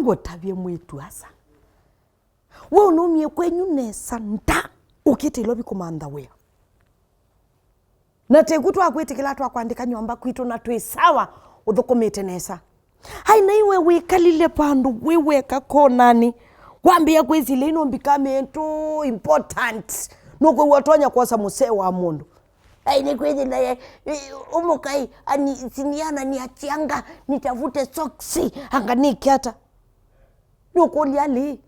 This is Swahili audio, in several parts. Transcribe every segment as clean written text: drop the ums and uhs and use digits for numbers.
ango tabie mwetu asa we unomie kwenyu nesa nda ukite lobi kumanda we na tegutwa kwitikila twa kwandika nyomba kwitu na twisawa uthukumite nesa haina iwe wikalile pandu wiweka konani wambia kwizile ino mbikamentu important nuko watonya kosa musee wa mundu aine kwizile umukai ani siniana ni achianga nitavute soksi anga nikiata nuko liali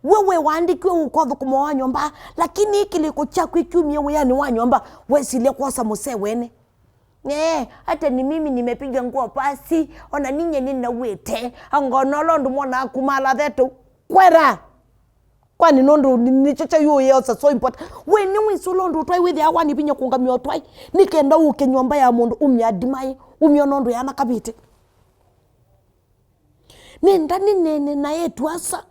wewe waandikiwe ukodhu kumoa nyomba lakini ikiliko chako ikiumie weyani wa nyomba wesile kosa musee wene hata ni mimi nimepiga nguo pasi ona ninye nina wete angonolo ndumona akumala thetu kwera kwani nondu nichocha yo yesa so important we ni wisulondo twai withi awani binya kungamio twai nikenda uke nyomba ya mundu umyadimai umyonondo yana kabite nenda nene na yetu asa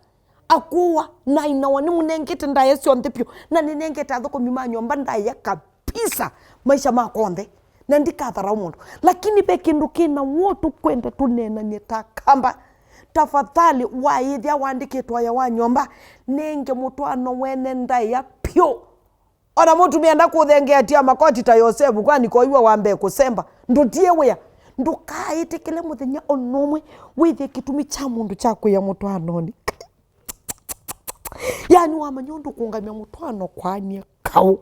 akuwa na inawani munengete ndaye sio ntepyo na ninengete athoko mima nyomba ndaye kabisa maisha makonde na ndikathara umundu lakini bekindu kina wotu kwenda tunena nitakamba tafadhali waithia wandikitwa ya wa nyomba nenge mutwano wene ndaya pyo ona mutu mienda kuthengea tia makoti ta Yosefu kwani koiwa wambe kusemba ndutie wea ndukaitikile muthenya onomwe withie kitumi cha mundu chako ya mutwano ni yani wamanyondu kungamia mutwano kwani kau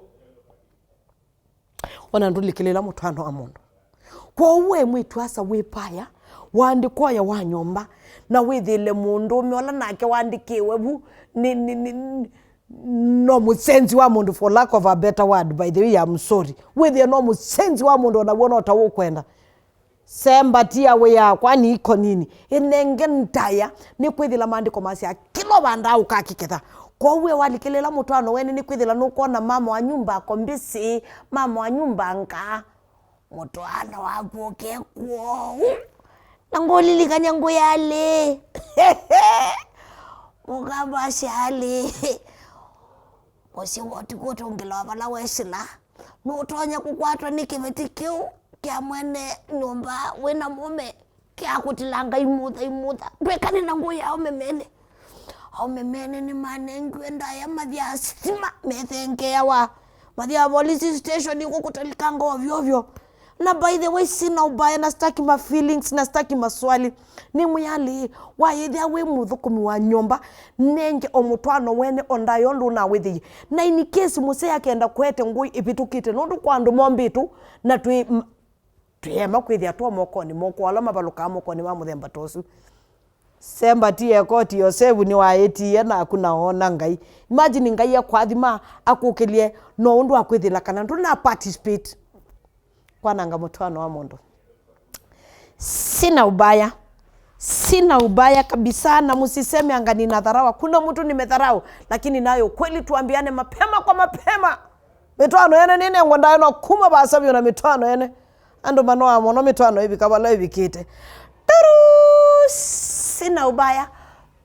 ona ndulikilela mutwano amundu kwa uwe mwitu asa wipaya waandikwa ya wa nyomba na withile mundu umeola nake waandikiwe bu no musenzi wa mundu for lack of a better word by the way I'm sorry withie no musenzi wa mundu na wona utawo kwenda semba tia we ya kwani iko nini inenge ntaya ni kwithila maandiko masia kilo banda ukakiketha kwa uwe walikilela mutwano wene ni kwithila nukona mama wa nyumba kombisi mama wa nyumba nka mutwano wapoke kwa nangolilikanya nguyale mukabashali kosi woti kutongela bala wesila nutonya kukwatwa nikivetikiu kia mwene nyumba wena mume kia kutilanga imutha twekane na nguya au memene ni manengwe ndaya mathia stima methengea wa mathia police station iko kutalikanga ovyo na by the way sina ubaya na staki ma feelings na staki maswali ni muyali waithia we muthukumi wa nyomba nenge omutwano wene ondayo ndu na withi na in case musee akenda kwete ngui ipitukite nondu kwandu mombitu na tuyema kwithia twa mokoni moko ala mabaluka mokoni ma muthemba tosu semba tie koti Yosefu ni waetie na akuna ona ngai imagine ngai yakwathima akukelie no undu akwithila kana ndu na participate kwananga mutwano wa mundu sina ubaya kabisa na musiseme anga ninadharau kuna mtu nimedharau lakini nayo kweli tuambiane mapema kwa mapema mitwano yene nine ngondayo no kuma basabyo na mitwano yene ando manoa mono mitwano hivi kabala hivi kite sina ubaya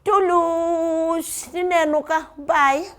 tulus ninenuka bye